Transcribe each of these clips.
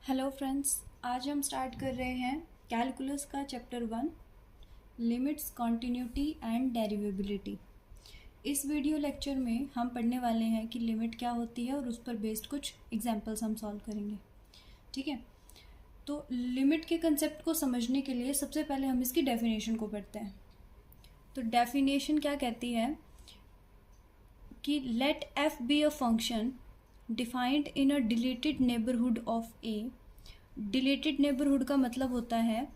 Hello friends, आज हम start कर रहे हैं कैलकुलस का चैप्टर 1 लिमिट्स, कॉन्टिन्यूटी एंड डेरिवेबिलिटी। इस वीडियो लेक्चर में हम पढ़ने वाले हैं कि लिमिट क्या होती है और उस पर बेस्ड कुछ एग्जांपल्स हम सॉल्व करेंगे। ठीक है, तो लिमिट के कंसेप्ट को समझने के लिए सबसे पहले हम इसकी डेफिनेशन को पढ़ते हैं। तो डेफिनेशन क्या कहती है कि let F be a function defined in a deleted neighbourhood of A. Deleted neighbourhood का मतलब होता है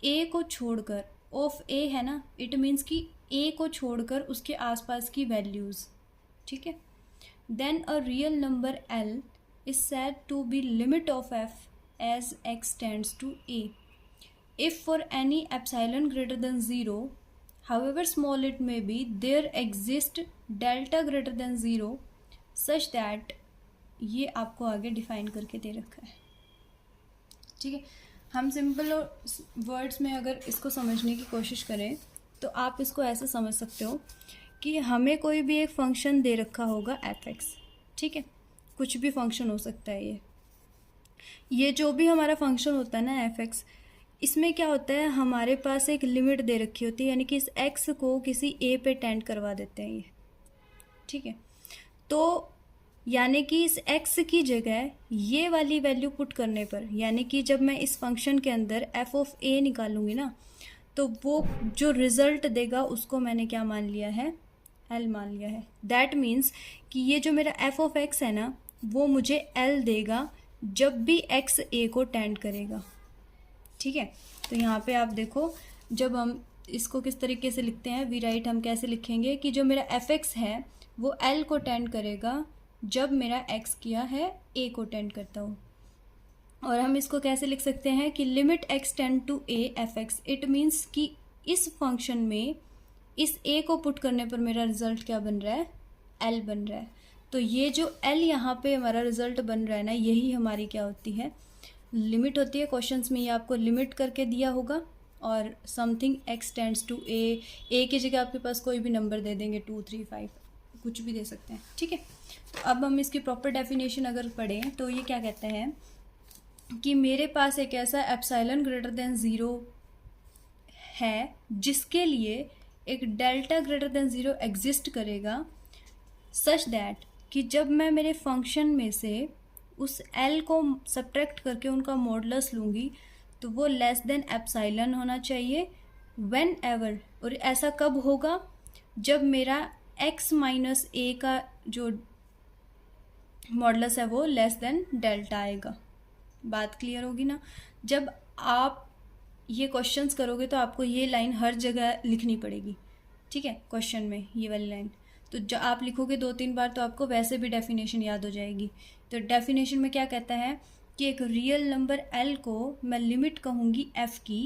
ए को छोड़कर, ऑफ ए है ना, इट मीन्स कि ए को छोड़कर उसके आसपास की वैल्यूज़। ठीक है, then a real number L is said to be limit of F as X tends to A if for any epsilon greater than 0 however small it may be there exist delta greater than 0 such that, ये आपको आगे define करके दे रखा है। ठीक है, हम simple words में अगर इसको समझने की कोशिश करें तो आप इसको ऐसे समझ सकते हो कि हमें कोई भी एक फंक्शन दे रखा होगा एफ एक्स। ठीक है, कुछ भी फंक्शन हो सकता है। ये जो भी हमारा फंक्शन होता है ना एफ एक्स, इसमें क्या होता है, हमारे पास एक लिमिट दे रखी होती है, यानी कि इस एक्स को किसी ए पे टेंड करवा देते हैं ये। ठीक है, तो यानी कि इस एक्स की जगह ये वाली वैल्यू पुट करने पर, यानी कि जब मैं इस फंक्शन के अंदर एफ ऑफ ए निकालूंगी ना, तो वो जो रिजल्ट देगा उसको मैंने क्या मान लिया है, एल मान लिया है। दैट मीन्स कि ये जो मेरा एफ ऑफ एक्स है ना, वो मुझे एल देगा जब भी एक्स ए को टेंड करेगा। ठीक है, तो यहाँ पे आप देखो, जब हम इसको किस तरीके से लिखते हैं, वी राइट हम कैसे लिखेंगे कि जो मेरा एफ एक्स है वो एल को टेंड करेगा जब मेरा एक्स किया है ए को टेंड करता हो। और हम इसको कैसे लिख सकते हैं कि limit x tend to A F X, it means कि इस फंक्शन में इस ए को पुट करने पर मेरा रिजल्ट क्या बन रहा है, एल बन रहा है। तो ये जो एल यहाँ पे हमारा रिजल्ट बन रहा है ना, यही हमारी क्या होती है, लिमिट होती है। क्वेश्चंस में ये आपको लिमिट करके दिया होगा और समथिंग एक्स टेंड्स टू ए, ए की जगह आपके पास कोई भी नंबर दे देंगे, 2 3 5 कुछ भी दे सकते हैं। ठीक है, तो अब हम इसकी प्रॉपर डेफिनेशन अगर पढ़ें तो ये क्या कहते हैं कि मेरे पास एक ऐसा एप्सिलॉन ग्रेटर देन 0 है जिसके लिए एक डेल्टा ग्रेटर देन 0 एग्जिस्ट करेगा, सच दैट कि जब मैं मेरे फंक्शन में से उस एल को सब्ट्रैक्ट करके उनका मॉडुलस लूँगी तो वो लेस देन एप्सिलॉन होना चाहिए व्हेन एवर। और ऐसा कब होगा, जब मेरा एक्स माइनस ए का जो मॉडुलस है वो लेस देन डेल्टा आएगा। बात क्लियर होगी ना। जब आप ये क्वेश्चंस करोगे तो आपको ये लाइन हर जगह लिखनी पड़ेगी। ठीक है, क्वेश्चन में ये वाली लाइन, तो जब आप लिखोगे 2-3 बार तो आपको वैसे भी डेफिनेशन याद हो जाएगी। तो डेफिनेशन में क्या कहता है कि एक रियल नंबर एल को मैं लिमिट कहूँगी एफ की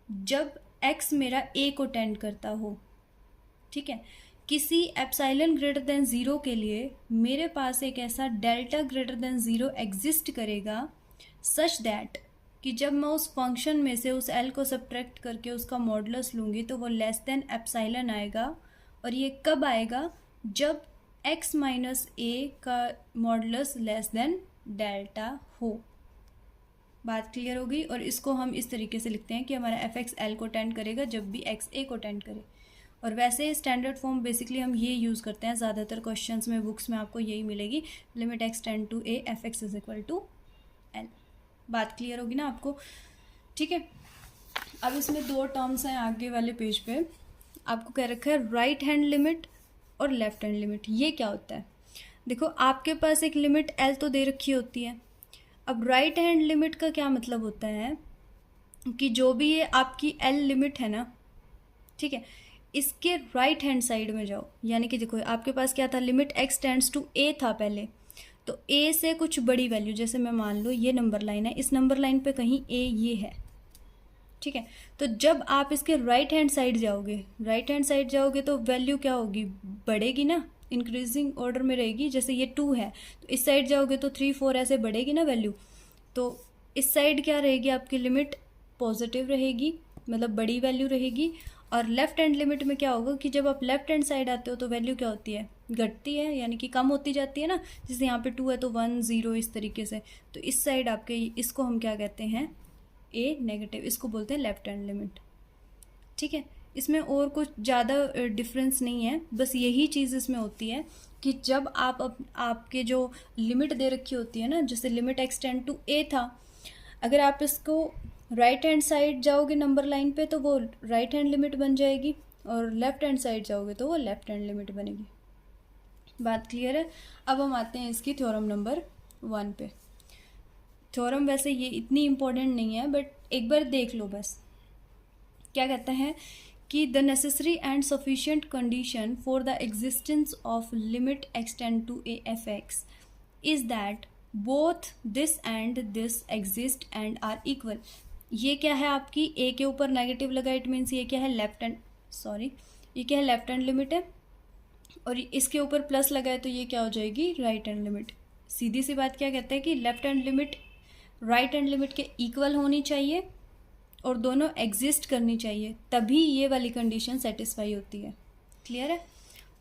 जब एक्स मेरा ए को टेंड करता हो। ठीक है, किसी एप्सिलॉन ग्रेटर देन 0 के लिए मेरे पास एक ऐसा डेल्टा ग्रेटर देन 0 एग्जिस्ट करेगा, सच दैट कि जब मैं उस फंक्शन में से उस एल को सब्ट्रैक्ट करके उसका मॉडुलस लूँगी तो वो लेस देन एप्सिलॉन आएगा। और ये कब आएगा, जब x माइनस ए का मॉडुलस लेस देन डेल्टा हो। बात क्लियर होगी। और इसको हम इस तरीके से लिखते हैं कि हमारा एफ एक्स एल को टेंड करेगा जब भी एक्स ए को टेंड करे। और वैसे स्टैंडर्ड फॉर्म बेसिकली हम ये यूज़ करते हैं ज़्यादातर क्वेश्चंस में, बुक्स में आपको यही मिलेगी, limit x tend to A F X is equal to L. बात क्लियर होगी ना आपको। ठीक है, अब इसमें 2 टर्म्स हैं आगे वाले पेज पे, आपको कह रखा है राइट हैंड लिमिट और लेफ्ट हैंड लिमिट। ये क्या होता है, देखो आपके पास एक लिमिट एल तो दे रखी होती है। अब राइट हैंड लिमिट का क्या मतलब होता है कि जो भी ये आपकी एल लिमिट है ना, ठीक है, इसके राइट हैंड साइड में जाओ। यानी कि देखो आपके पास क्या था, लिमिट एक्स टेंड्स टू ए था पहले, तो ए से कुछ बड़ी वैल्यू, जैसे मैं मान लो ये नंबर लाइन है, इस नंबर लाइन पे कहीं ए ये है। ठीक है, तो जब आप इसके राइट हैंड साइड जाओगे तो वैल्यू क्या होगी, बढ़ेगी ना, इंक्रीजिंग ऑर्डर में रहेगी। जैसे ये 2 है तो इस साइड जाओगे तो 3 4 ऐसे बढ़ेगी ना वैल्यू। तो इस साइड क्या रहेगी, आपकी लिमिट पॉजिटिव रहेगी, मतलब बड़ी वैल्यू रहेगी। और लेफ्ट हैंड लिमिट में क्या होगा कि जब आप लेफ्ट हैंड साइड आते हो तो वैल्यू क्या होती है, घटती है, यानी कि कम होती जाती है ना, जैसे यहाँ पे 2 है तो 1 0 इस तरीके से। तो इस साइड आपके इसको हम क्या कहते हैं, ए नेगेटिव, इसको बोलते हैं लेफ्ट हैंड लिमिट। ठीक है, इसमें और कुछ ज़्यादा डिफरेंस नहीं है, बस यही चीज़ इसमें होती है कि जब आपके जो लिमिट दे रखी होती है ना, जैसे लिमिट एक्सटेंड टू ए था, अगर आप इसको राइट हैंड साइड जाओगे नंबर लाइन पे तो वो राइट हैंड लिमिट बन जाएगी, और लेफ्ट हैंड साइड जाओगे तो वो लेफ्ट हैंड लिमिट बनेगी। बात क्लियर है। अब हम आते हैं इसकी थ्योरम नंबर 1 पे। थ्योरम वैसे ये इतनी इम्पोर्टेंट नहीं है, बट एक बार देख लो बस। क्या कहता है कि the necessary and sufficient condition for the existence of limit X tend to A F X is that both this and this exist and are equal. ये क्या है आपकी, ए के ऊपर नेगेटिव लगा, इट मीन्स ये क्या है, लेफ्ट हैंड, सॉरी ये क्या है, लेफ्ट हैंड लिमिट है, और इसके ऊपर प्लस लगा है तो ये क्या हो जाएगी, राइट हैंड लिमिट। सीधी सी बात क्या कहते हैं कि left hand limit right hand limit के इक्वल होनी चाहिए और दोनों एग्जिस्ट करनी चाहिए, तभी ये वाली कंडीशन सेटिस्फाई होती है। क्लियर है।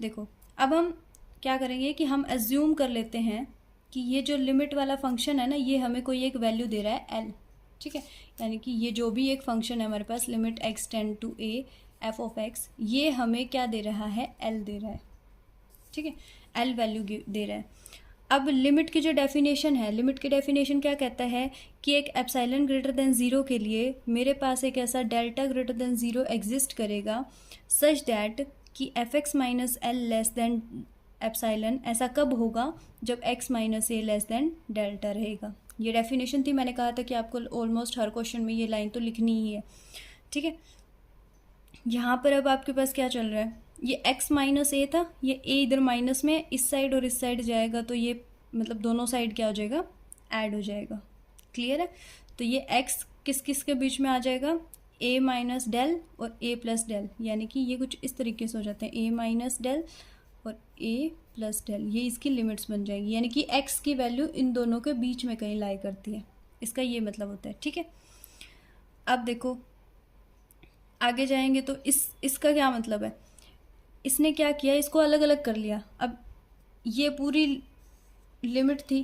देखो अब हम क्या करेंगे कि हम एज्यूम कर लेते हैं कि ये जो लिमिट वाला फंक्शन है ना, ये हमें कोई एक वैल्यू दे रहा है एल। ठीक है, यानी कि ये जो भी एक फंक्शन है हमारे पास, limit x tend to A f of x, ये हमें क्या दे रहा है, एल दे रहा है। ठीक है, एल वैल्यू दे रहा है। अब लिमिट की जो डेफिनेशन है, लिमिट की डेफिनेशन क्या कहता है कि एक एप्सिलॉन ग्रेटर देन 0 के लिए मेरे पास एक ऐसा डेल्टा ग्रेटर देन 0 एग्जिस्ट करेगा सच दैट कि F X minus L less than epsilon. ऐसा कब होगा, जब एक्स माइनस ए लेस देन डेल्टा रहेगा। ये डेफिनेशन थी, मैंने कहा था कि आपको ऑलमोस्ट हर क्वेश्चन में ये लाइन तो लिखनी ही है। ठीक है, यहाँ पर अब आपके पास क्या चल रहा है, ये x माइनस ए था, ये a इधर माइनस में इस साइड और इस साइड जाएगा तो ये मतलब दोनों साइड क्या हो जाएगा, ऐड हो जाएगा। क्लियर है। तो ये x किस किस के बीच में आ जाएगा, a माइनस डेल और a प्लस डेल, यानी कि ये कुछ इस तरीके से हो जाते हैं, a माइनस डेल और a प्लस डेल, ये इसकी लिमिट्स बन जाएगी, यानी कि x की वैल्यू इन दोनों के बीच में कहीं लाई करती है, इसका ये मतलब होता है। ठीक है, अब देखो आगे जाएंगे तो इसका क्या मतलब है, इसने क्या किया, इसको अलग अलग कर लिया। अब ये पूरी लिमिट थी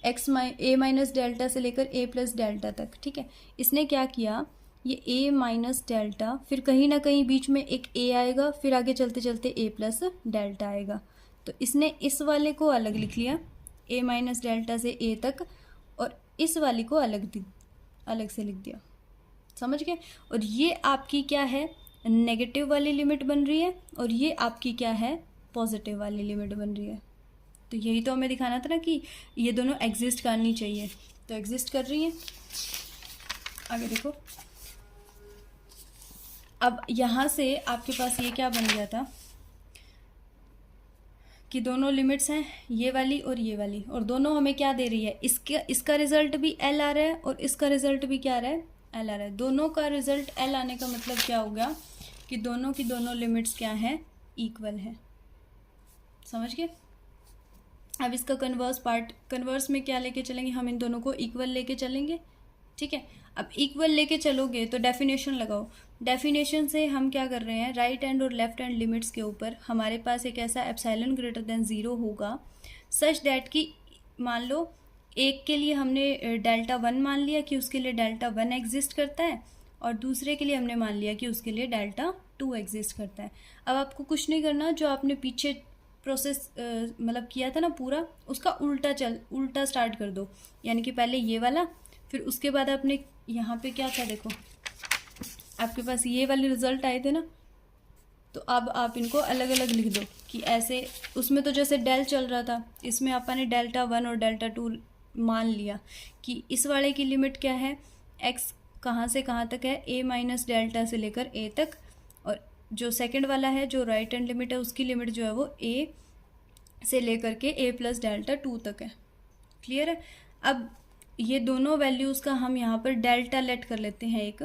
ए माइनस डेल्टा से लेकर ए प्लस डेल्टा तक। ठीक है, इसने क्या किया, ये ए माइनस डेल्टा, फिर कहीं ना कहीं बीच में एक ए आएगा, फिर आगे चलते चलते ए प्लस डेल्टा आएगा, तो इसने इस वाले को अलग लिख लिया, ए माइनस डेल्टा से ए तक, और इस वाली को अलग से लिख दिया। समझ गए। और ये आपकी क्या है, नेगेटिव वाली लिमिट बन रही है, और ये आपकी क्या है, पॉजिटिव वाली लिमिट बन रही है। तो यही तो हमें दिखाना था ना कि ये दोनों एग्जिस्ट करनी चाहिए, तो एग्जिस्ट कर रही हैं। आगे देखो, अब यहाँ से आपके पास ये क्या बन गया था कि दोनों लिमिट्स हैं, ये वाली और ये वाली, और दोनों हमें क्या दे रही है, इसका रिजल्ट भी एल आ रहा है और इसका रिजल्ट भी क्या आ रहा है, एल आ रहा है। दोनों का रिजल्ट एल आने का मतलब क्या हो गया कि दोनों की दोनों लिमिट्स क्या हैं, इक्वल है। समझ गए। अब इसका कन्वर्स पार्ट, कन्वर्स में क्या लेके चलेंगे हम, इन दोनों को इक्वल लेके चलेंगे। ठीक है, अब इक्वल लेके चलोगे तो डेफिनेशन लगाओ। डेफिनेशन से हम क्या कर रहे हैं, राइट हैंड और लेफ्ट हैंड लिमिट्स के ऊपर हमारे पास एक ऐसा एप्सिलॉन ग्रेटर देन 0 होगा सच दैट कि मान लो एक के लिए हमने डेल्टा 1 मान लिया कि उसके लिए डेल्टा 1 एग्जिस्ट करता है, और दूसरे के लिए हमने मान लिया कि उसके लिए डेल्टा 2 एग्जिस्ट करता है। अब आपको कुछ नहीं करना, जो आपने पीछे प्रोसेस मतलब किया था ना पूरा, उसका उल्टा स्टार्ट कर दो, यानी कि पहले ये वाला, फिर उसके बाद आपने यहाँ पे क्या था, देखो आपके पास ये वाले रिजल्ट आए थे ना, तो अब आप इनको अलग अलग लिख दो कि ऐसे, उसमें तो जैसे डेल चल रहा था, इसमें आपने डेल्टा 1 और डेल्टा 2 मान लिया कि इस वाले की लिमिट क्या है, x कहाँ से कहाँ तक है, a माइनस डेल्टा से लेकर a तक, और जो सेकंड वाला है जो राइट हैंड लिमिट है, उसकी लिमिट जो है वो a से लेकर के a प्लस डेल्टा 2 तक है। क्लियर है। अब ये दोनों वैल्यूज़ का हम यहाँ पर डेल्टा लेट कर लेते हैं एक,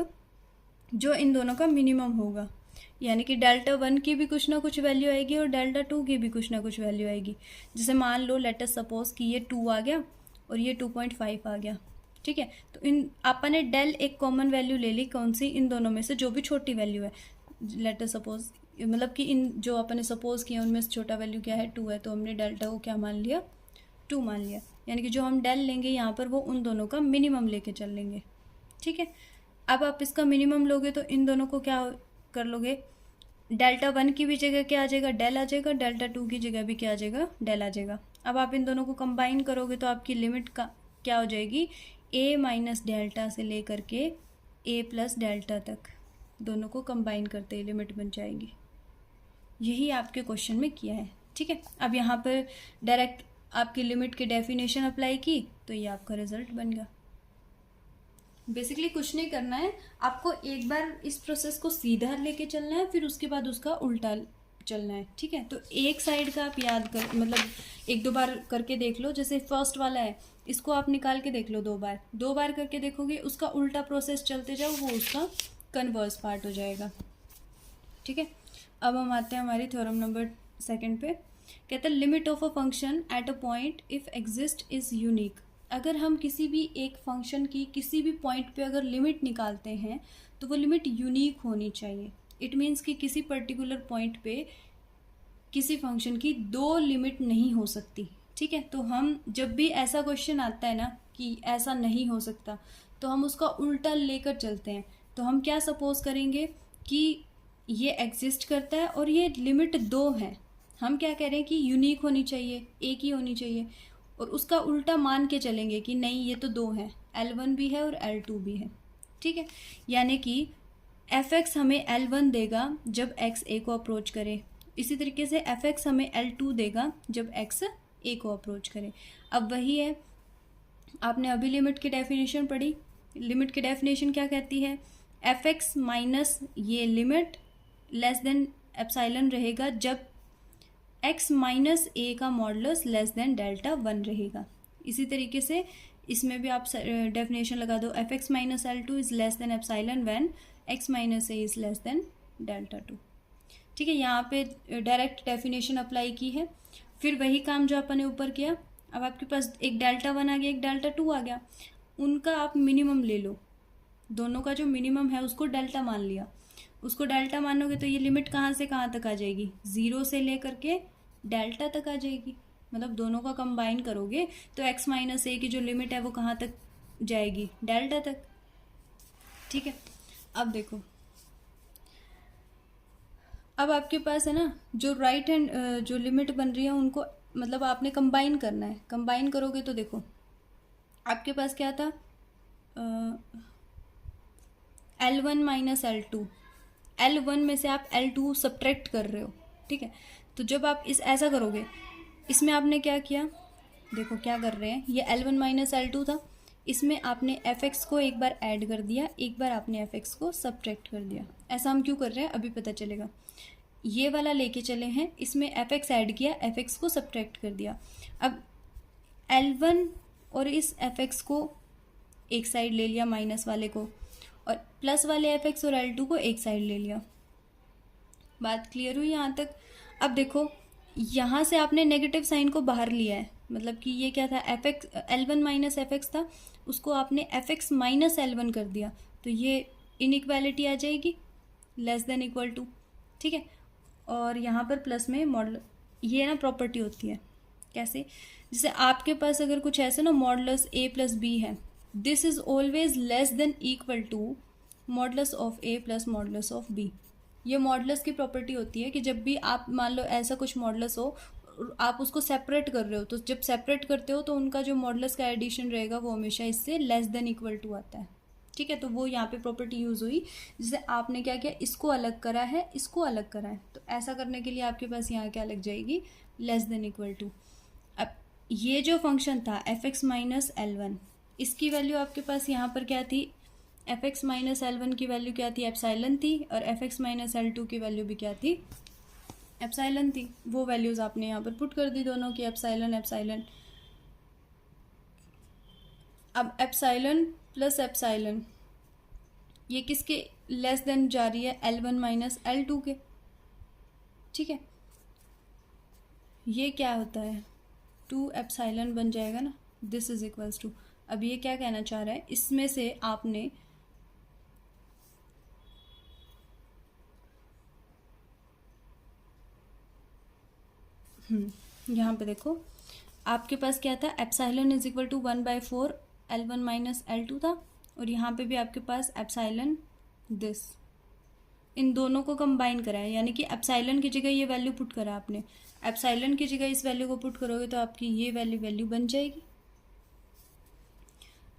जो इन दोनों का मिनिमम होगा, यानी कि डेल्टा 1 की भी कुछ ना कुछ वैल्यू आएगी और डेल्टा 2 की भी कुछ ना कुछ वैल्यू आएगी। जैसे मान लो लेट अस सपोज कि ये 2 आ गया और ये 2.5 आ गया। ठीक है, तो इन आपा ने डेल एक कॉमन वैल्यू ले ली, कौन सी, इन दोनों में से जो भी छोटी वैल्यू है। लेट अस सपोज मतलब कि इन जो अपने सपोज किया उनमें से छोटा वैल्यू क्या है 2 है, तो हमने डेल्टा को क्या मान लिया 2 मान लिया। यानी कि जो हम डेल लेंगे यहाँ पर वो उन दोनों का मिनिमम लेके चल लेंगे। ठीक है, अब आप इसका मिनिमम लोगे तो इन दोनों को क्या कर लोगे, डेल्टा 1 की भी जगह क्या आ जाएगा डेल आ जाएगा, डेल्टा 2 की जगह भी क्या आ जाएगा डेल आ जाएगा। अब आप इन दोनों को कंबाइन करोगे तो आपकी लिमिट का क्या हो जाएगी, a माइनस डेल्टा से लेकर के a प्लस डेल्टा तक दोनों को कंबाइन करते ही लिमिट बन जाएगी। यही आपके क्वेश्चन में किया है। ठीक है, अब यहाँ पर डायरेक्ट आपकी लिमिट की डेफिनेशन अप्लाई की तो ये आपका रिजल्ट बन गया। बेसिकली कुछ नहीं करना है, आपको एक बार इस प्रोसेस को सीधा लेके चलना है, फिर उसके बाद उसका उल्टा चलना है। ठीक है, तो एक साइड का आप याद कर, मतलब 1-2 बार करके देख लो। जैसे फर्स्ट वाला है इसको आप निकाल के देख लो 2 बार करके देखोगे, उसका उल्टा प्रोसेस चलते जाओ, वो उसका कन्वर्स पार्ट हो जाएगा। ठीक है, अब हम आते हैं हमारी थ्योरम नंबर 2 पे। कहते हैं limit of a function at a point if exist is unique. अगर हम किसी भी एक फंक्शन की किसी भी पॉइंट पे अगर लिमिट निकालते हैं तो वो लिमिट यूनिक होनी चाहिए। इट मीन्स कि किसी पर्टिकुलर पॉइंट पे किसी फंक्शन की 2 लिमिट नहीं हो सकती। ठीक है, तो हम जब भी ऐसा क्वेश्चन आता है ना कि ऐसा नहीं हो सकता, तो हम उसका उल्टा लेकर चलते हैं। तो हम क्या सपोज करेंगे कि ये एग्जिस्ट करता है और ये लिमिट 2 है। हम क्या कह रहे हैं कि यूनिक होनी चाहिए, एक ही होनी चाहिए, और उसका उल्टा मान के चलेंगे कि नहीं ये तो 2 है, L1 भी है और L2 भी है। ठीक है, यानी कि fx हमें L1 देगा जब x a को अप्रोच करे, इसी तरीके से fx हमें L2 देगा जब x a को अप्रोच करे। अब वही है, आपने अभी लिमिट की डेफिनेशन पढ़ी। लिमिट की डेफिनेशन क्या कहती है, fx माइनस ये लिमिट लेस देन एप्साइलन रहेगा जब x माइनस ए का मॉडुलस लेस देन डेल्टा 1 रहेगा। इसी तरीके से इसमें भी आप डेफिनेशन लगा दो, fx minus L2 is less than epsilon when x minus A is less than delta 2। ठीक है, यहाँ पे डायरेक्ट डेफिनेशन अप्लाई की है। फिर वही काम जो अपन ने ऊपर किया, अब आपके पास एक डेल्टा 1 आ गया, एक डेल्टा 2 आ गया, उनका आप मिनिमम ले लो। दोनों का जो मिनिमम है उसको डेल्टा मान लिया, उसको डेल्टा मानोगे तो ये लिमिट कहाँ से कहाँ तक आ जाएगी, 0 से लेकर के डेल्टा तक आ जाएगी। मतलब दोनों का कंबाइन करोगे तो x माइनस ए की जो लिमिट है वो कहाँ तक जाएगी, डेल्टा तक। ठीक है, अब देखो, अब आपके पास है ना जो राइट हैंड जो लिमिट बन रही है उनको मतलब आपने कंबाइन करना है। कंबाइन करोगे तो देखो आपके पास क्या था, L1 माइनस L2, L1 में से आप L2 सब्ट्रैक्ट कर रहे हो। ठीक है, तो जब आप ऐसा करोगे, इसमें आपने क्या किया, देखो क्या कर रहे हैं, ये L1 माइनस L2 था, इसमें आपने fx को एक बार ऐड कर दिया, एक बार आपने fx को सब्ट्रैक्ट कर दिया। ऐसा हम क्यों कर रहे हैं अभी पता चलेगा। ये वाला लेके चले हैं, इसमें fx ऐड किया, fx को सब्ट्रैक्ट कर दिया। अब L1 और इस fx को एक साइड ले लिया माइनस वाले को, और प्लस वाले fx और L2 को एक साइड ले लिया। बात क्लियर हुई यहाँ तक। अब देखो यहाँ से आपने नेगेटिव साइन को बाहर लिया है, मतलब कि ये क्या था, L1 माइनस एफ था, उसको आपने fx माइनस L1 कर दिया, तो ये इनइक्वालिटी आ जाएगी लेस देन इक्वल टू। ठीक है, और यहाँ पर प्लस में मॉडल, ये ना प्रॉपर्टी होती है कैसे, जैसे आपके पास अगर कुछ ऐसे ना मॉडुलस a प्लस बी है, this is always less than equal to modulus of a plus modulus of b। ये मॉडुलस की प्रॉपर्टी होती है कि जब भी आप मान लो ऐसा कुछ मॉडुलस हो, आप उसको सेपरेट कर रहे हो, तो जब सेपरेट करते हो तो उनका जो मॉडुलस का एडिशन रहेगा वो हमेशा इससे लेस देन इक्वल टू आता है। ठीक है, तो वो यहाँ पे प्रॉपर्टी यूज़ हुई, जिसे आपने क्या किया, इसको अलग करा है, इसको अलग करा है, तो ऐसा करने के लिए आपके पास यहाँ क्या लग जाएगी, लेस देन इक्वल टू। अब ये जो फंक्शन था fx माइनस L1, इसकी वैल्यू आपके पास यहाँ पर क्या थी, fx माइनस L1 की वैल्यू क्या थी, एप्साइलन थी, और fx माइनस L2 की वैल्यू भी क्या थी, एप्साइलन थी। वो वैल्यूज़ आपने यहाँ पर पुट कर दी दोनों की, एप्साइलन एप्साइलन। अब एप्साइलन प्लस एप्साइलन ये किसके लेस देन जा रही है, L1 माइनस L2 के। ठीक है, ये क्या होता है, 2 एप्साइलन बन जाएगा ना, दिस इज इक्वल्स टू। अब ये क्या कहना चाह रहा है, इसमें से आपने यहाँ पे देखो आपके पास क्या था, epsilon is equal to 1/4 L1 minus L2 था, और यहाँ पे भी आपके पास एप्साइलन दिस, इन दोनों को कंबाइन करा है, यानी कि एप्साइलन की जगह ये वैल्यू पुट करा आपने, एप्साइलन की जगह इस वैल्यू को पुट करोगे तो आपकी ये वैल्यू बन जाएगी।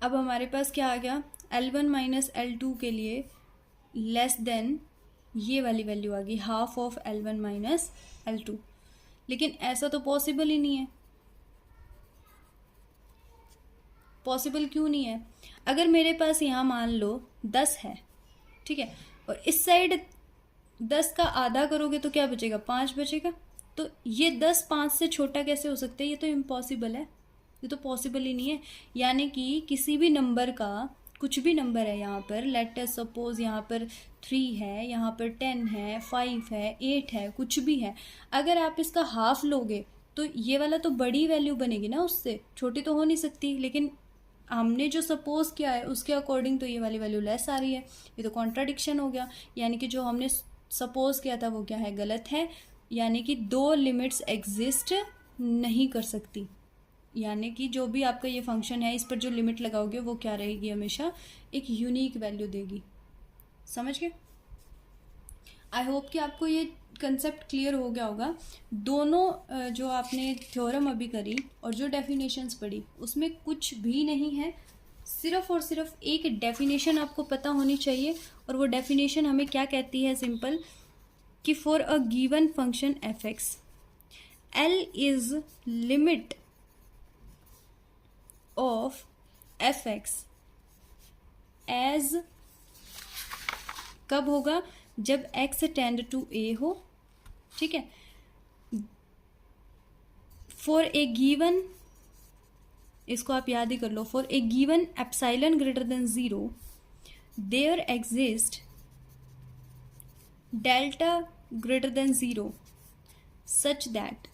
अब हमारे पास क्या आ गया, L1 माइनस L2 के लिए लेस देन ये वाली वैल्यू आ गई, half of L1 minus L2। लेकिन ऐसा तो पॉसिबल ही नहीं है। पॉसिबल क्यों नहीं है? अगर मेरे पास यहाँ मान लो 10 है, ठीक है, और इस साइड 10 का आधा करोगे तो क्या बचेगा, 5 बचेगा। तो ये 10 5 से छोटा कैसे हो सकता है? ये तो इम्पॉसिबल है, ये तो पॉसिबल ही नहीं है। यानी कि किसी भी नंबर का, कुछ भी नंबर है यहाँ पर, लेट अस सपोज यहाँ पर 3 है, यहाँ पर 10 है, 5 है, 8 है, कुछ भी है, अगर आप इसका हाफ लोगे तो ये वाला तो बड़ी वैल्यू बनेगी ना, उससे छोटी तो हो नहीं सकती। लेकिन हमने जो सपोज किया है उसके अकॉर्डिंग तो ये वाली वैल्यू लेस आ रही है, ये तो कॉन्ट्राडिक्शन हो गया। यानी कि जो हमने सपोज किया था वो क्या है, गलत है। यानी कि दो लिमिट्स एग्जिस्ट नहीं कर सकती। यानी कि जो भी आपका ये फंक्शन है, इस पर जो लिमिट लगाओगे वो क्या रहेगी, हमेशा एक यूनिक वैल्यू देगी। समझ गए? आई होप कि आपको ये कंसेप्ट क्लियर हो गया होगा। दोनों जो आपने थ्योरम अभी करी और जो डेफिनेशंस पढ़ी उसमें कुछ भी नहीं है, सिर्फ और सिर्फ एक डेफिनेशन आपको पता होनी चाहिए। और वो डेफिनेशन हमें क्या कहती है, सिंपल, कि for a given function F X L is limit of F X as, कब होगा, जब x टेंड टू a हो, ठीक है। फॉर ए गिवन, इसको आप याद ही कर लो, for a given epsilon greater than 0 there exist delta greater than 0 such that,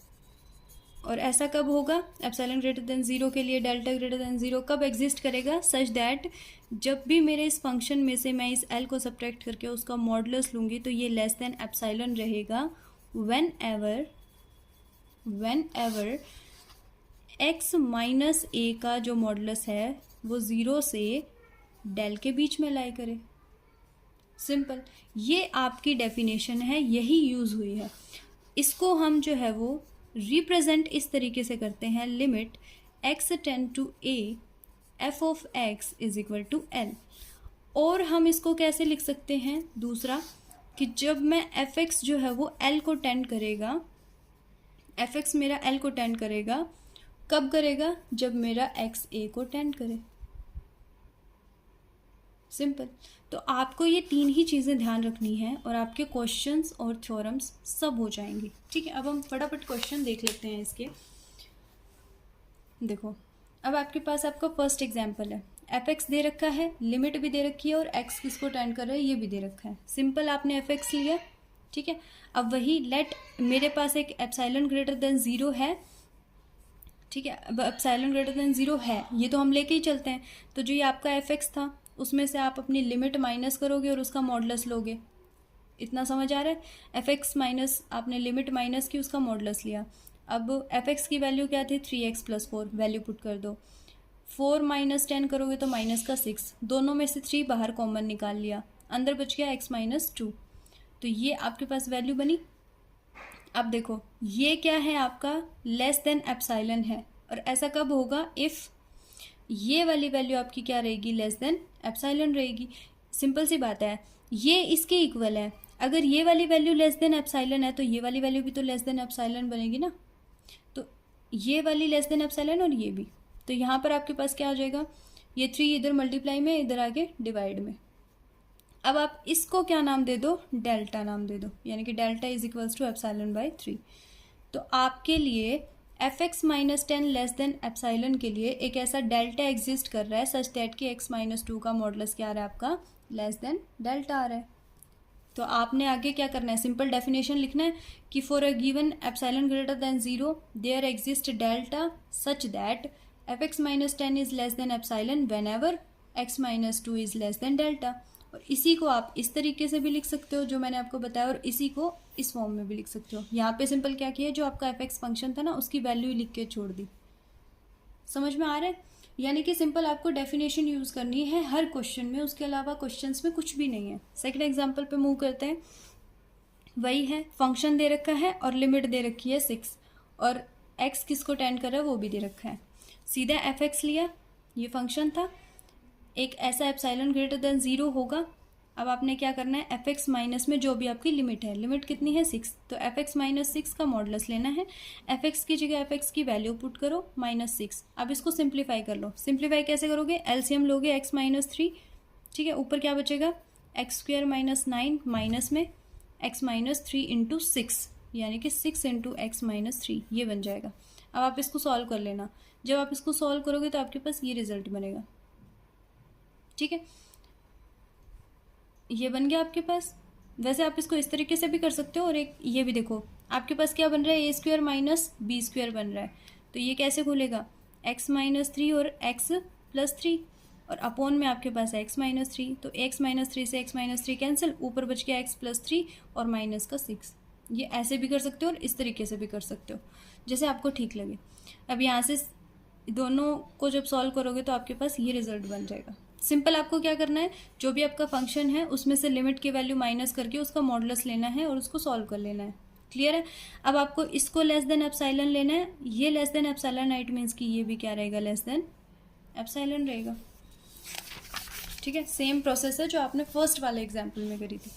और ऐसा कब होगा, एप्सिलॉन ग्रेटर देन 0 के लिए डेल्टा ग्रेटर देन 0 कब एग्जिस्ट करेगा, सच दैट जब भी मेरे इस फंक्शन में से मैं इस एल को सब्ट्रैक्ट करके उसका मॉडुलस लूँगी तो ये लेस देन एप्सिलॉन रहेगा व्हेन एवर एक्स माइनस ए का जो मॉडुलस है वो 0 से डेल के बीच में लाई करे। सिंपल, ये आपकी डेफिनेशन है, यही यूज़ हुई है। इसको हम जो है वो रिप्रेजेंट इस तरीके से करते हैं, limit x tend to a f of x is equal to l। और हम इसको कैसे लिख सकते हैं, दूसरा, कि जब मैं f(x) जो है वो l को टेंड करेगा, f(x) मेरा l को टेंड करेगा, कब करेगा, जब मेरा x a को टेंड करे। सिंपल। तो आपको ये तीन ही चीज़ें ध्यान रखनी है और आपके क्वेश्चंस और थ्योरम्स सब हो जाएंगे। ठीक है, अब हम फटाफट क्वेश्चन देख लेते हैं इसके। देखो, अब आपके पास आपका फर्स्ट एग्जांपल है, f(x) दे रखा है, लिमिट भी दे रखी है और x किसको टेंड कर रहा है ये भी दे रखा है। सिंपल, आपने f(x) लिया, ठीक है। अब वही लेट मेरे पास एक एप्सिलॉन ग्रेटर देन 0 है, ठीक है। अब एप्सिलॉन ग्रेटर देन 0 है, ये तो हम लेके ही चलते हैं। तो जो ये आपका f(x) था उसमें से आप अपनी लिमिट माइनस करोगे और उसका मॉडुलस लोगे। इतना समझ आ रहा है? f(x) माइनस, आपने लिमिट माइनस की, उसका मॉडुलस लिया। अब f(x) की वैल्यू क्या थी, 3x + 4, वैल्यू पुट कर दो। 4 - 10 करोगे तो माइनस का 6, दोनों में से 3 बाहर कॉमन निकाल लिया, अंदर बच गया x - 2। तो ये आपके पास वैल्यू बनी। अब देखो, ये क्या है आपका, लेस देन एप्सिलॉन है, और ऐसा कब होगा, इफ़ ये वाली वैल्यू आपकी क्या रहेगी, लेस देन एप्सिलॉन रहेगी। सिंपल सी बात है, ये इसके इक्वल है। अगर ये वाली वैल्यू लेस देन एप्सिलॉन है तो ये वाली वैल्यू भी तो लेस देन एप्सिलॉन बनेगी ना। तो ये वाली लेस देन एप्सिलॉन और ये भी, तो यहाँ पर आपके पास क्या आ जाएगा, ये 3 इधर मल्टीप्लाई में, इधर आगे डिवाइड में। अब आप इसको क्या नाम दे दो, डेल्टा नाम दे दो, यानी कि डेल्टा इज इक्वल्स टू एप्सिलॉन/3। तो आपके लिए f(x - 10 लेस देन एप्सिलॉन के लिए एक ऐसा डेल्टा एग्जिस्ट कर रहा है सच दैट कि x - 2 का मॉडुलस क्या आ रहा है आपका, लेस देन डेल्टा आ रहा है। तो आपने आगे क्या करना है, सिंपल डेफिनेशन लिखना है कि for a given epsilon greater than 0 there exist delta such that f(x - 10 is less than epsilon whenever x - 2 is less than delta. और इसी को आप इस तरीके से भी लिख सकते हो जो मैंने आपको बताया, और इसी को इस फॉर्म में भी लिख सकते हो। यहाँ पे सिंपल क्या किया, जो आपका एफ फंक्शन था ना उसकी वैल्यू लिख के छोड़ दी। समझ में आ रहा है? यानी कि सिंपल आपको डेफिनेशन यूज़ करनी है हर क्वेश्चन में, उसके अलावा क्वेश्चंस में कुछ भी नहीं है। सेकंड एग्जांपल पे मूव करते हैं। वही है, फंक्शन दे रखा है और लिमिट दे रखी है 6, और x किसको टेंड कर रहा है वो भी दे रखा है। सीधा f(x) लिया, ये फंक्शन था, एक ऐसा एप्सिलॉन ग्रेटर देन 0 होगा। अब आपने क्या करना है, f(x) माइनस में जो भी आपकी लिमिट है, लिमिट कितनी है 6, तो f(x) माइनस 6 का मॉडुलस लेना है। f(x) की जगह f(x) की वैल्यू पुट करो -6। अब इसको सिंप्लीफाई कर लो। सिंप्लीफाई कैसे करोगे, एलसीएम लोगे x माइनस 3, ठीक है, ऊपर क्या बचेगा x² माइनस 9 माइनस में x माइनस 3 इंटू 6, यानी कि 6 इंटू एक्स माइनस 3, ये बन जाएगा। अब आप इसको सॉल्व कर लेना। जब आप इसको सॉल्व करोगे तो आपके पास ये रिजल्ट बनेगा, ठीक है, ये बन गया आपके पास। वैसे आप इसको इस तरीके से भी कर सकते हो, और एक ये भी देखो आपके पास क्या बन रहा है, a² माइनस b² बन रहा है। तो ये कैसे खुलेगा, x माइनस 3 और x प्लस 3, और अपोन में आपके पास है x माइनस 3, तो x माइनस 3 से x माइनस 3 कैंसिल, ऊपर बच गया x प्लस 3 और माइनस का 6। ये ऐसे भी कर सकते हो और इस तरीके से भी कर सकते हो, जैसे आपको ठीक लगे। अब यहाँ से दोनों को जब सॉल्व करोगे तो आपके पास ये रिजल्ट बन जाएगा। सिंपल आपको क्या करना है, जो भी आपका फंक्शन है उसमें से लिमिट की वैल्यू माइनस करके उसका मॉडुलस लेना है और उसको सॉल्व कर लेना है। क्लियर है? अब आपको इसको लेस देन एप्सिलॉन लेना है, ये लेस देन एप्सिलॉन है, इट मीन्स कि ये भी क्या रहेगा, लेस देन एप्सिलॉन रहेगा। ठीक है, सेम प्रोसेस है जो आपने फर्स्ट वाले एग्जाम्पल में करी थी।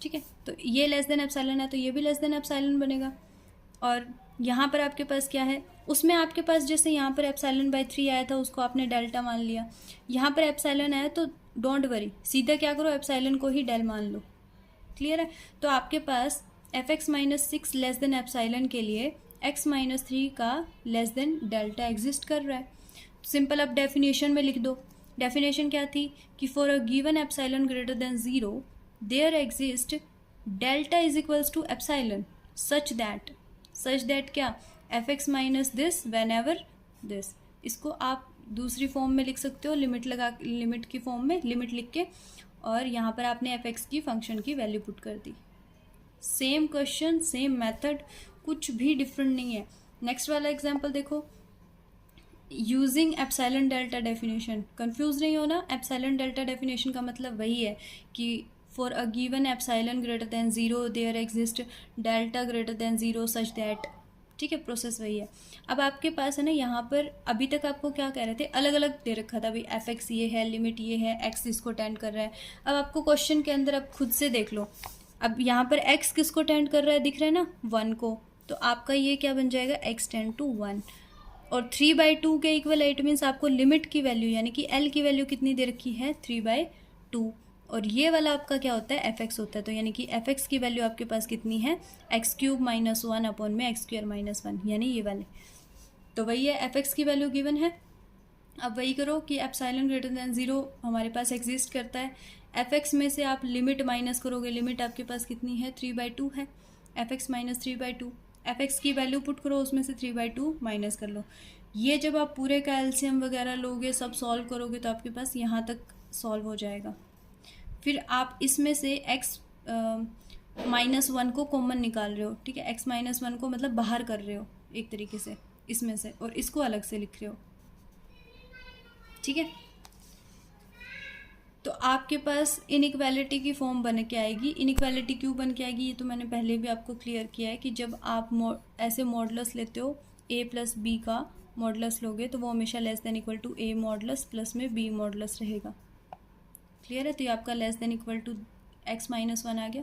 ठीक है, तो ये लेस देन एप्सिलॉन है तो ये भी लेस देन एप्सिलॉन बनेगा। और यहाँ पर आपके पास क्या है, उसमें आपके पास जैसे यहाँ पर एप्सिलॉन बाई 3 आया था उसको आपने डेल्टा मान लिया, यहाँ पर एप्सिलॉन आया तो डोंट वरी, सीधा क्या करो, एप्सिलॉन को ही डेल मान लो। क्लियर है? तो आपके पास f(x minus 6) less than epsilon के लिए x माइनस 3 का लेस देन डेल्टा एग्जिस्ट कर रहा है। सिंपल अब डेफिनेशन में लिख दो। डेफिनेशन क्या थी कि for a given epsilon greater than 0 there exist delta is equals to epsilon such that क्या, f(x minus this whenever this. इसको आप दूसरी फॉर्म में लिख सकते हो, लिमिट की फॉर्म में, लिमिट लिख के, और यहाँ पर आपने f(x) की फंक्शन की वैल्यू पुट कर दी। सेम क्वेश्चन, सेम मेथड, कुछ भी डिफरेंट नहीं है। नेक्स्ट वाला एग्जांपल देखो, using epsilon delta definition. Confuse नहीं होना, एप्सिलॉन डेल्टा डेफिनेशन का मतलब वही है कि for a given epsilon greater than 0 there exist delta greater than 0 such that. ठीक है, प्रोसेस वही है। अब आपके पास है ना, यहाँ पर अभी तक आपको क्या कह रहे थे, अलग अलग दे रखा था भाई, f(x) ये है, लिमिट ये है, x इसको टेंड कर रहा है। अब आपको क्वेश्चन के अंदर अब खुद से देख लो, अब यहाँ पर x किसको टेंड कर रहा है, दिख रहा है ना, 1 को, तो आपका ये क्या बन जाएगा, x टेंड टू 1, और 3/2 के इक्वल है, इट मीन्स आपको लिमिट की वैल्यू यानी कि l की वैल्यू कितनी दे रखी है, 3/2, और ये वाला आपका क्या होता है, f(x) होता है। तो यानी कि f(x) की वैल्यू आपके पास कितनी है, x³ माइनस 1 अपॉन में x² माइनस 1, यानी ये वाले। तो वही है, f(x) की वैल्यू गिवन है। अब वही करो कि एप्सिलॉन ग्रेटर देन 0 हमारे पास एग्जिस्ट करता है, f(x) में से आप लिमिट माइनस करोगे, लिमिट आपके पास कितनी है, 3/2 है, f(x) माइनस 3/2, f(x) की वैल्यू पुट करो, उसमें से 3/2 माइनस कर लो। ये जब आप पूरे का एलसीएम वगैरह लोगे, सब सॉल्व करोगे, तो आपके पास यहाँ तक सॉल्व हो जाएगा। फिर आप इसमें से x माइनस 1 को कॉमन निकाल रहे हो। ठीक है, x माइनस 1 को मतलब बाहर कर रहे हो एक तरीके से इसमें से, और इसको अलग से लिख रहे हो। ठीक है, तो आपके पास इनइक्वालिटी की फॉर्म बन के आएगी। इनइक्वालिटी क्यों बन के आएगी, ये तो मैंने पहले भी आपको क्लियर किया है कि जब आप ऐसे मॉडुलस लेते हो, a प्लस बी का मॉडुलस लोगे तो वो हमेशा less than equal to a modulus plus में b मॉडुलस रहेगा। क्लियर है? तो ये आपका less than equal to x minus 1 आ गया।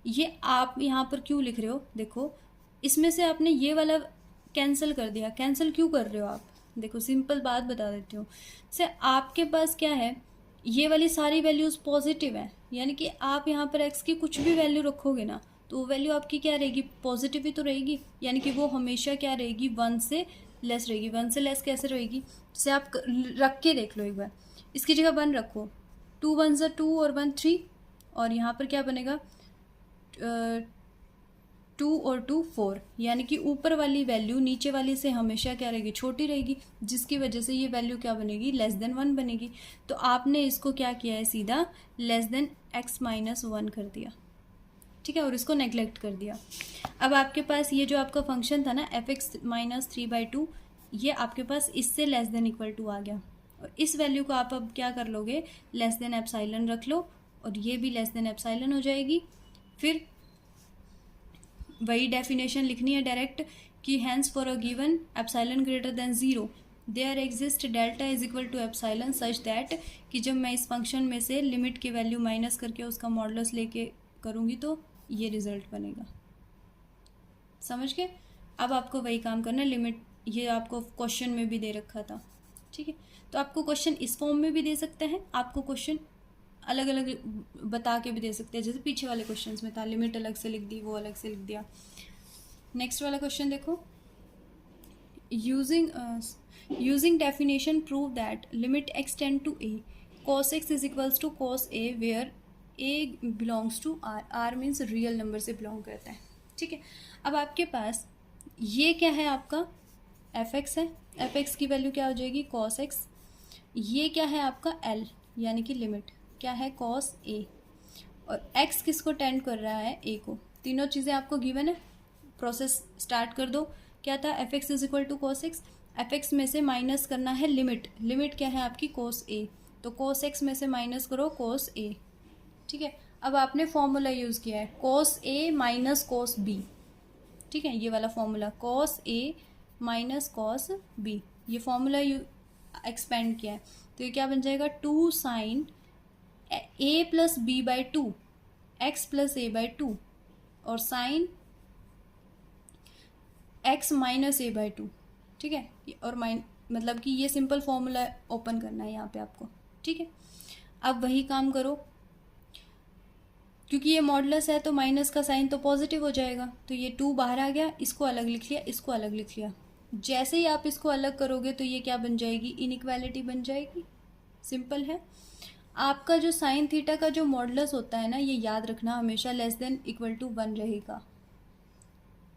ये आप यहाँ पर क्यों लिख रहे हो, देखो इसमें से आपने ये वाला कैंसिल कर दिया। कैंसिल क्यों कर रहे हो आप, देखो सिंपल बात बता देती हूँ। से आपके पास क्या है, ये वाली सारी वैल्यूज़ पॉजिटिव है, यानी कि आप यहाँ पर x की कुछ भी वैल्यू रखोगे ना तो वो वैल्यू आपकी क्या रहेगी, पॉजिटिव ही तो रहेगी, यानी कि वो हमेशा क्या रहेगी, 1 से लेस रहेगी। 1 से लेस कैसे रहेगी, जैसे आप रख के देख लो एक बार, इसकी जगह 1 रखो, 2 1 2 और 1 3, और यहाँ पर क्या बनेगा, 2 और 2 4, यानी कि ऊपर वाली वैल्यू नीचे वाली से हमेशा क्या रहेगी, छोटी रहेगी, जिसकी वजह से ये वैल्यू क्या बनेगी, लेस देन 1 बनेगी। तो आपने इसको क्या किया है, सीधा लेस देन x माइनस 1 कर दिया, ठीक है, और इसको नेग्लेक्ट कर दिया। अब आपके पास ये जो आपका फंक्शन था ना fx माइनस 3/2, ये आपके पास इससे लेस देन इक्वल टू आ गया, और इस वैल्यू को आप अब क्या कर लोगे, लेस देन एप्साइलन रख लो, और ये भी लेस देन एप्साइलन हो जाएगी। फिर वही डेफिनेशन लिखनी है डायरेक्ट कि hence for a given epsilon greater than 0 there exist delta is equal to epsilon such that, कि जब मैं इस फंक्शन में से लिमिट की वैल्यू माइनस करके उसका मॉडुलस लेके करूँगी तो ये रिजल्ट बनेगा। समझ गए? अब आपको वही काम करना है, लिमिट ये आपको क्वेश्चन में भी दे रखा था, ठीक है। तो आपको क्वेश्चन इस फॉर्म में भी दे सकते हैं, आपको क्वेश्चन अलग अलग बता के भी दे सकते हैं, जैसे पीछे वाले क्वेश्चंस में था, लिमिट अलग से लिख दी, वो अलग से लिख दिया। नेक्स्ट वाला क्वेश्चन देखो, using definition prove that limit x tend to a cos x is equals to cos a where a belongs to r, r means real number से बिलोंग करता है, ठीक है। अब आपके पास ये क्या है, आपका fx है, fx की वैल्यू क्या हो जाएगी, cos x, ये क्या है आपका l यानी कि लिमिट क्या है, cos a, और x किसको टेंड कर रहा है, a को। तीनों चीज़ें आपको गिवन है, प्रोसेस स्टार्ट कर दो। क्या था, fx is equal to cos x, fx में से माइनस करना है लिमिट, लिमिट क्या है आपकी cos a, तो cos x में से माइनस करो cos a, ठीक है। अब आपने फॉर्मूला यूज़ किया है cos a minus cos b, ठीक है, ये वाला formula cos a minus cos b, ये फॉर्मूला एक्सपेंड किया है, तो ये क्या बन जाएगा, 2 sine a plus b by 2 x plus a by 2 और sine x minus a by 2, ठीक है, और मतलब कि ये सिंपल फॉर्मूला ओपन करना है यहाँ पे आपको, ठीक है। अब वही काम करो, क्योंकि ये मॉडुलस है तो माइनस का साइन तो पॉजिटिव हो जाएगा, तो ये 2 बाहर आ गया, इसको अलग लिख लिया, इसको अलग लिख लिया। जैसे ही आप इसको अलग करोगे तो ये क्या बन जाएगी, इनइक्वालिटी बन जाएगी। सिंपल है। आपका जो साइन थीटा का जो मॉडुलस होता है ना, ये याद रखना हमेशा लेस देन इक्वल टू 1 रहेगा।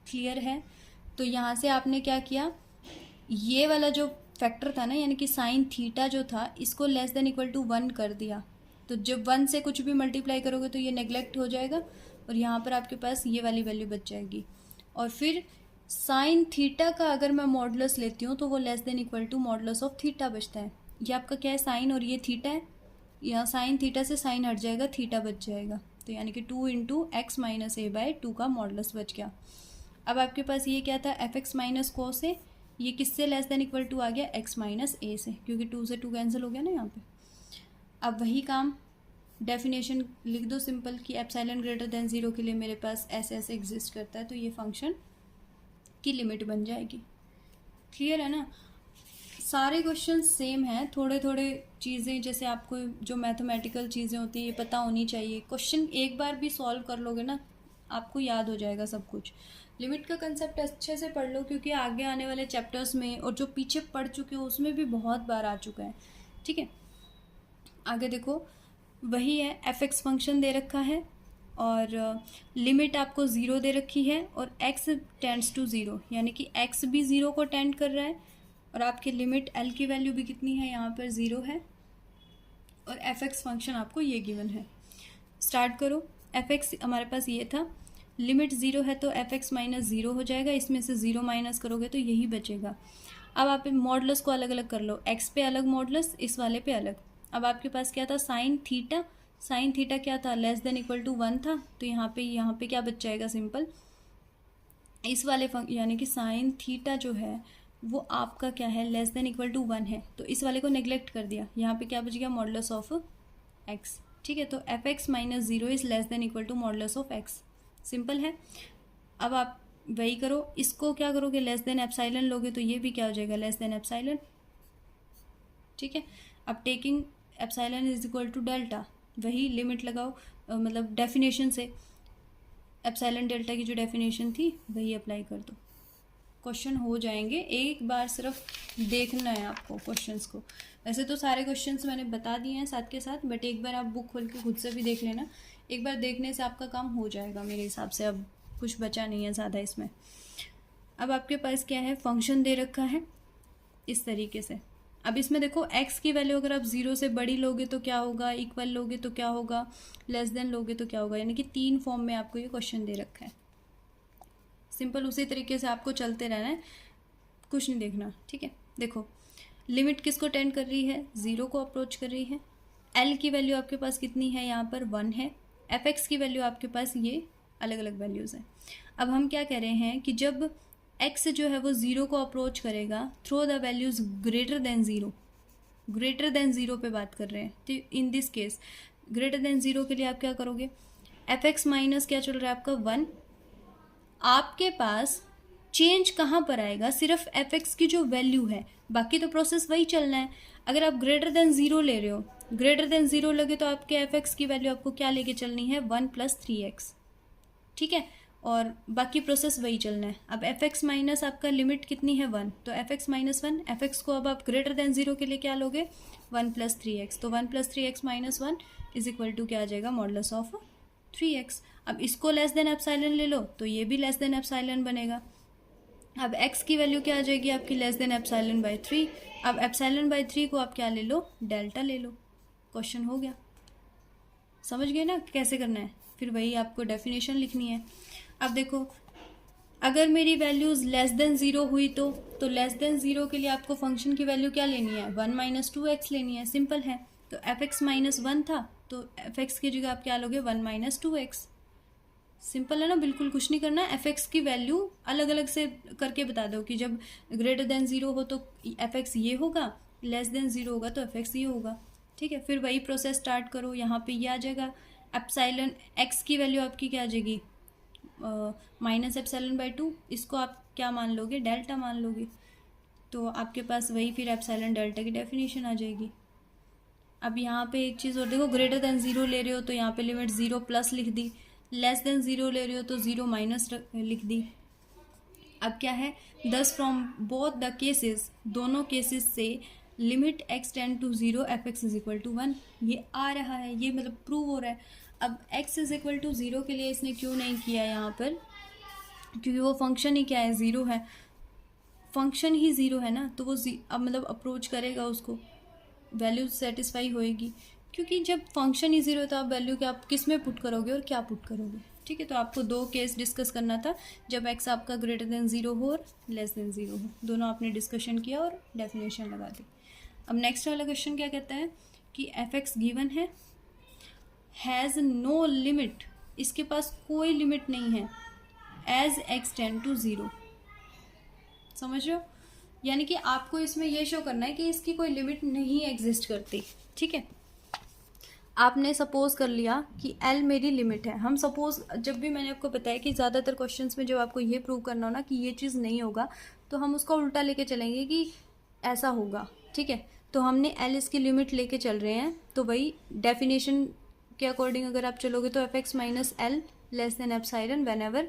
क्लियर है? तो यहाँ से आपने क्या किया, ये वाला जो फैक्टर था ना, यानी कि साइन थीटा जो था, इसको लेस देन इक्वल टू 1 कर दिया। तो जब 1 से कुछ भी मल्टीप्लाई करोगे तो ये नेग्लेक्ट हो जाएगा और यहाँ पर आपके पास ये वाली वैल्यू बच जाएगी। और फिर साइन थीटा का अगर मैं मॉडुलस लेती हूँ तो वो less than equal to modulus of theta बचता है। ये आपका क्या है, साइन, और ये थीटा है। यहाँ साइन थीटा से साइन हट जाएगा, थीटा बच जाएगा, तो यानी कि 2 into x minus A by 2 का मॉडुलस बच गया। अब आपके पास ये क्या था, एफ एक्स माइनस कोस ए, ये किससे लेस देन इक्वल टू आ गया, एक्स माइनस ए से, क्योंकि 2 से 2 कैंसिल हो गया ना यहाँ पे। अब वही काम, डेफिनेशन लिख दो सिंपल कि एप्सिलॉन ग्रेटर देन 0 के लिए मेरे पास ऐसे ऐसे एग्जिस्ट करता है, तो ये फंक्शन की लिमिट बन जाएगी। क्लियर है ना? सारे क्वेश्चन सेम हैं, थोड़े थोड़े चीज़ें जैसे आपको जो मैथमेटिकल चीज़ें होती है ये पता होनी चाहिए। क्वेश्चन एक बार भी सॉल्व कर लोगे ना, आपको याद हो जाएगा सब कुछ। लिमिट का कंसेप्ट अच्छे से पढ़ लो, क्योंकि आगे आने वाले चैप्टर्स में और जो पीछे पढ़ चुके हो उसमें भी बहुत बार आ चुका है। ठीक है, आगे देखो, वही है, एफ एक्स फंक्शन दे रखा है और लिमिट आपको 0 दे रखी है और x टेंड्स टू 0, यानी कि x भी 0 को टेंड कर रहा है और आपकी लिमिट l की वैल्यू भी कितनी है, यहाँ पर 0 है और एफ एक्स फंक्शन आपको ये गिवन है। स्टार्ट करो। एफ एक्स हमारे पास ये था, लिमिट 0 है तो एफ एक्स माइनस 0 हो जाएगा, इसमें से 0 माइनस करोगे तो यही बचेगा। अब आप मॉडुलस को अलग अलग कर लो, x पे अलग मॉडुलस, इस वाले पे अलग। अब आपके पास क्या था, साइन थीटा, साइन थीटा क्या था, लेस देन इक्वल टू 1 था, तो यहाँ पे क्या बच जाएगा, सिंपल इस वाले यानी कि साइन थीटा जो है वो आपका क्या है, लेस देन इक्वल टू 1 है, तो इस वाले को नेग्लेक्ट कर दिया, यहाँ पे क्या बच गया, मॉडुलस ऑफ x। ठीक है, तो F X minus 0 is less than equal to modulus of x। Simple है। अब आप वही करो, इसको क्या करोगे, लेस देन एप्सिलॉन लोगे तो ये भी क्या हो जाएगा, लेस देन एप्सिलॉन। ठीक है, अब taking epsilon is equal to delta, वही लिमिट लगाओ, मतलब डेफिनेशन से एप्सिलॉन डेल्टा की जो डेफिनेशन थी वही अप्लाई कर दो, क्वेश्चन हो जाएंगे। एक बार सिर्फ देखना है आपको क्वेश्चंस को। वैसे तो सारे क्वेश्चंस मैंने बता दिए हैं साथ के साथ, बट एक बार आप बुक खोल के खुद से भी देख लेना, एक बार देखने से आपका काम हो जाएगा मेरे हिसाब से। अब कुछ बचा नहीं है ज़्यादा इसमें। अब आपके पास क्या है, फंक्शन दे रखा है इस तरीके से। अब इसमें देखो x की वैल्यू अगर आप 0 से बड़ी लोगे तो क्या होगा, इक्वल लोगे तो क्या होगा, लेस देन लोगे तो क्या होगा, यानी कि 3 फॉर्म में आपको ये क्वेश्चन दे रखा है। सिंपल उसी तरीके से आपको चलते रहना है, कुछ नहीं देखना, ठीक है। देखो लिमिट किसको टेंड कर रही है, 0 को अप्रोच कर रही है। l की वैल्यू आपके पास कितनी है, यहाँ पर 1 है। fx की वैल्यू आपके पास ये अलग अलग वैल्यूज़ हैं। अब हम क्या कह रहे हैं कि जब x जो है वो 0 को अप्रोच करेगा, through the values greater than 0, greater than 0 पे बात कर रहे हैं। तो in this case greater than 0 के लिए आप क्या करोगे, fx माइनस क्या चल रहा है आपका 1। आपके पास चेंज कहाँ पर आएगा, सिर्फ fx की जो वैल्यू है, बाकी तो प्रोसेस वही चलना है। अगर आप ग्रेटर देन 0 ले रहे हो, ग्रेटर देन 0 लगे तो आपके fx की वैल्यू आपको क्या लेके चलनी है, 1 + 3x, ठीक है, और बाकी प्रोसेस वही चलना है। अब fx माइनस आपका लिमिट कितनी है 1, तो fx माइनस 1, fx को अब आप ग्रेटर देन 0 के लिए क्या लोगे, 1 + 3x, तो 1 + 3x - 1 = क्या आ जाएगा, मॉडुलस ऑफ 3x। अब इसको लेस देन एप्सिलॉन ले लो तो ये भी लेस देन एप्सिलॉन बनेगा। अब x की वैल्यू क्या आ जाएगी आपकी, लेस देन एप्सिलॉन बाई 3। अब एप्सिलॉन बाई 3 को आप क्या ले लो, डेल्टा ले लो। क्वेश्चन हो गया, समझ गए ना कैसे करना है। फिर वही आपको डेफिनेशन लिखनी है। अब देखो अगर मेरी वैल्यूज़ लेस देन 0 हुई तो लेस देन 0 के लिए आपको फंक्शन की वैल्यू क्या लेनी है, 1 - 2x लेनी है, सिंपल है। तो fx - 1 था तो fx की जगह आप क्या लोगे, 1 - 2x। सिंपल है ना, बिल्कुल कुछ नहीं करना है। fx की वैल्यू अलग अलग से करके बता दो कि जब ग्रेटर देन 0 हो तो fx ये होगा, लेस देन 0 होगा तो fx ये होगा, ठीक है। फिर वही प्रोसेस स्टार्ट करो, यहाँ पे ये आ जाएगा एप्सिलॉन, x की वैल्यू आपकी क्या आ जाएगी, -ε/2, इसको आप क्या मान लोगे, डेल्टा मान लोगे। तो आपके पास वही फिर एप्सिलॉन डेल्टा की डेफिनेशन आ जाएगी। अब यहाँ पे एक चीज़ और देखो, ग्रेटर देन 0 ले रहे हो तो यहाँ पे लिमिट 0+ लिख दी, लेस देन 0 ले रहे हो तो 0- लिख दी। अब क्या है, thus from both the cases, दोनों केसेस से limit x tend to 0 fx = 1, ये आ रहा है, ये मतलब प्रूव हो रहा है। अब x = 0 के लिए इसने क्यों नहीं किया यहाँ पर, क्योंकि वो फंक्शन ही क्या है, 0 है, फंक्शन ही 0 है ना, तो वो अब मतलब अप्रोच करेगा उसको, वैल्यू सेटिस्फाई होएगी। क्योंकि जब फंक्शन ही 0 है तो आप वैल्यू क्या किस में पुट करोगे और क्या पुट करोगे, ठीक है। तो आपको 2 केस डिस्कस करना था, जब x आपका ग्रेटर देन 0 हो और लेस देन 0 हो, दोनों आपने डिस्कशन किया और डेफिनेशन लगा दी। अब नेक्स्ट वाला क्वेश्चन क्या कहता है कि fx गिवन है, हैज़ नो लिमिट, इसके पास कोई लिमिट नहीं है, एज x टेंड टू 0, समझ रहे हो, यानी कि आपको इसमें ये शो करना है कि इसकी कोई लिमिट नहीं एग्जिस्ट करती, ठीक है। आपने सपोज कर लिया कि L मेरी लिमिट है। हम सपोज, जब भी मैंने आपको बताया कि ज़्यादातर क्वेश्चंस में जब आपको ये प्रूव करना हो ना कि ये चीज़ नहीं होगा, तो हम उसका उल्टा लेके चलेंगे कि ऐसा होगा, ठीक है। तो हमने L इसकी लिमिट लेके चल रहे हैं, तो वही डेफिनेशन के अकॉर्डिंग अगर आप चलोगे तो fx - L less than epsilon when ever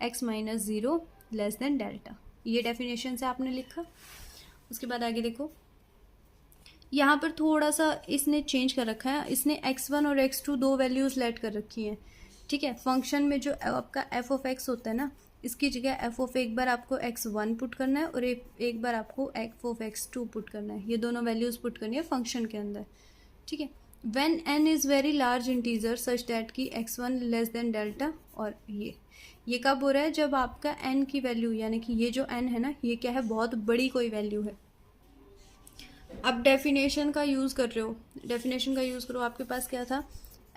x - 0 less than delta, ये डेफिनेशन से आपने लिखा। उसके बाद आगे देखो, यहाँ पर थोड़ा सा इसने चेंज कर रखा है, इसने x1 और x2 दो वैल्यूज़ लेट कर रखी हैं, ठीक है। फंक्शन में जो आपका f(x) होता है ना, इसकी जगह एक बार आपको x1 पुट करना है और एक बार आपको f(x2) पुट करना है, ये दोनों वैल्यूज़ पुट करनी है फंक्शन के अंदर, ठीक है। When n is very large integer such that कि x1 लेस देन डेल्टा, और ये कब हो रहा है, जब आपका n की वैल्यू, यानी कि ये जो n है ना, ये क्या है, बहुत बड़ी कोई वैल्यू है। अब डेफिनेशन का यूज़ कर रहे हो, डेफिनेशन का यूज़ करो, आपके पास क्या था,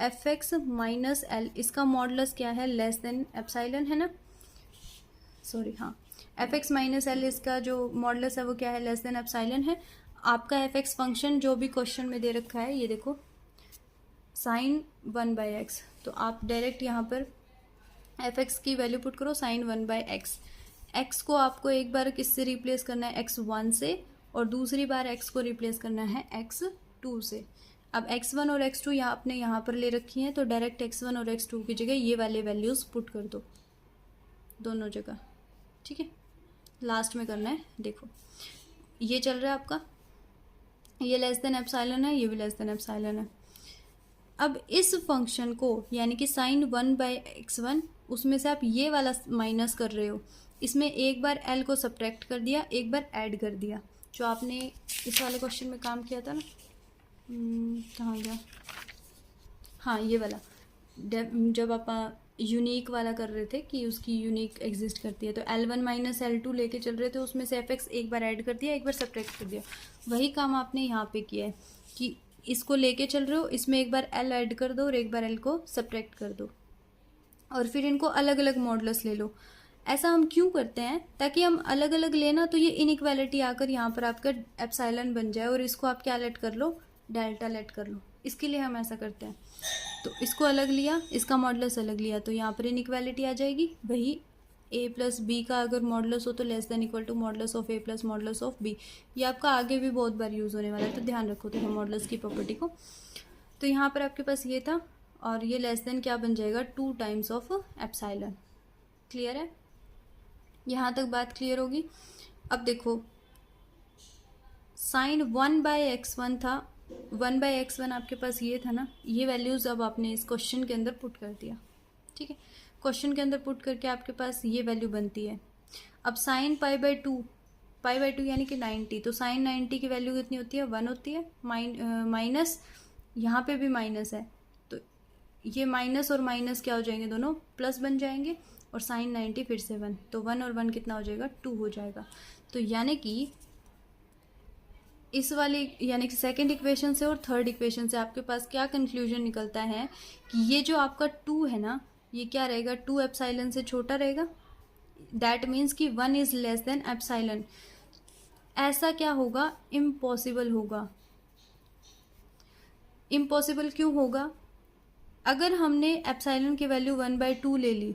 fx - L, इसका मॉडुलस क्या है, लेस देन एप्सिलॉन है ना, सॉरी हाँ, fx - L इसका जो मॉडुलस है वो क्या है, लेस देन एप्सिलॉन है। आपका fx फंक्शन जो भी क्वेश्चन में दे रखा है, ये देखो sin 1/x, तो आप डायरेक्ट यहाँ पर fx की वैल्यू पुट करो, sin 1/x। x को आपको एक बार किससे रिप्लेस करना है, x1 से, और दूसरी बार x को रिप्लेस करना है x2 से। अब x1 और x2 यहाँ पर ले रखी हैं, तो डायरेक्ट x1 और x2 की जगह ये वाले वैल्यूज़ पुट कर दो दोनों जगह, ठीक है। लास्ट में करना है, देखो ये चल रहा है आपका, ये लेस देन एप्सिलॉन है, ये भी लेस देन एप्सिलॉन है। अब इस फंक्शन को यानी कि साइन 1/x1 उसमें से आप ये वाला माइनस कर रहे हो, इसमें एक बार l को सब्ट्रैक्ट कर दिया, एक बार ऐड कर दिया, जो आपने इस वाले क्वेश्चन में काम किया था ना, कहाँ गया, हाँ ये वाला, जब आप यूनिक वाला कर रहे थे कि उसकी यूनिक एग्जिस्ट करती है, तो L1 माइनस L2 लेके चल रहे थे, उसमें से fx एक बार ऐड कर दिया, एक बार सब्ट्रैक्ट कर दिया। वही काम आपने यहाँ पे किया है कि इसको लेके चल रहे हो, इसमें एक बार l ऐड कर दो और एक बार l को सब्ट्रैक्ट कर दो, और फिर इनको अलग अलग मॉडुलस ले लो। ऐसा हम क्यों करते हैं? ताकि हम अलग अलग लेना तो ये इनइक्वालिटी आकर यहाँ पर आपका एप्सिलॉन बन जाए, और इसको आप क्या लेट कर लो, डेल्टा लेट कर लो। इसके लिए हम ऐसा करते हैं। तो इसको अलग लिया, इसका मॉडुलस अलग लिया, तो यहाँ पर इनइक्वालिटी आ जाएगी। वही a प्लस बी का अगर मॉडुलस हो तो less than equal to modulus of a plus modulus of b। ये आपका आगे भी बहुत बार यूज़ होने वाला है, तो ध्यान रखो तो मॉडुलस की प्रॉपर्टी को। तो यहाँ पर आपके पास ये था, और ये लेस देन क्या बन जाएगा, 2 टाइम्स ऑफ एप्सिलॉन। क्लियर है? यहाँ तक बात क्लियर होगी। अब देखो, साइन 1/x1 था, 1/x1 आपके पास ये था ना, ये वैल्यूज़ अब आपने इस क्वेश्चन के अंदर पुट कर दिया। ठीक है, क्वेश्चन के अंदर पुट करके आपके पास ये वैल्यू बनती है। अब साइन पाई बाई टू यानी कि 90, तो साइन 90 की वैल्यू कितनी होती है, 1 होती है। माइनस यहाँ पे भी माइनस है, तो ये माइनस और माइनस क्या हो जाएंगे, दोनों प्लस बन जाएंगे, और साइन 90 फिर से 1, तो 1 और 1 कितना हो जाएगा, 2 हो जाएगा। तो यानी कि इस वाली यानी कि सेकंड इक्वेशन से और थर्ड इक्वेशन से आपके पास क्या कंक्लूजन निकलता है कि ये जो आपका 2 है ना, ये क्या रहेगा, 2 एप्सिलॉन से छोटा रहेगा। दैट मीन्स कि 1 इज लेस देन एप्सिलॉन। ऐसा क्या होगा, इम्पॉसिबल होगा। इम्पॉसिबल क्यों होगा? अगर हमने एप्सिलॉन की वैल्यू 1/2 ले ली,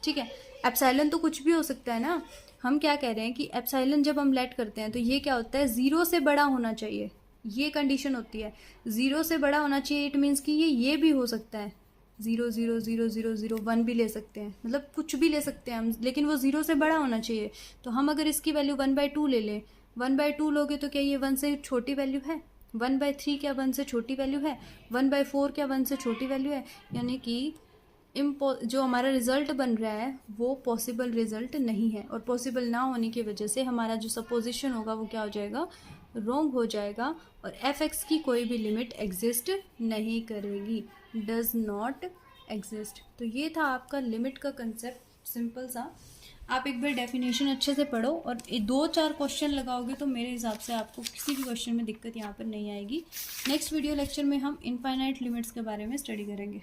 ठीक है, एप्सिलॉन तो कुछ भी हो सकता है ना। हम क्या कह रहे हैं कि एप्सिलॉन जब हम लेट करते हैं तो ये क्या होता है, 0 से बड़ा होना चाहिए, ये कंडीशन होती है। 0 से बड़ा होना चाहिए, इट मीन्स कि ये भी हो सकता है, 0 0 0 0 0 1 भी ले सकते हैं, मतलब कुछ भी ले सकते हैं हम, लेकिन वो 0 से बड़ा होना चाहिए। तो हम अगर इसकी वैल्यू 1/2 ले लें, 1/2 लोगे तो क्या ये 1 से छोटी वैल्यू है? 1/3 क्या 1 से छोटी वैल्यू है? 1/4 क्या 1 से छोटी वैल्यू है? यानी कि जो हमारा रिजल्ट बन रहा है वो पॉसिबल रिजल्ट नहीं है, और पॉसिबल ना होने की वजह से हमारा जो सपोजिशन होगा वो क्या हो जाएगा, रॉन्ग हो जाएगा, और fx की कोई भी लिमिट एग्जिस्ट नहीं करेगी, डज नॉट एग्जिस्ट। तो ये था आपका लिमिट का कंसेप्ट, सिंपल सा। आप एक बार डेफिनेशन अच्छे से पढ़ो, और 2-4 क्वेश्चन लगाओगे तो मेरे हिसाब से आपको किसी भी क्वेश्चन में दिक्कत यहाँ पर नहीं आएगी। नेक्स्ट वीडियो लेक्चर में हम इनफाइनाइट लिमिट्स के बारे में स्टडी करेंगे।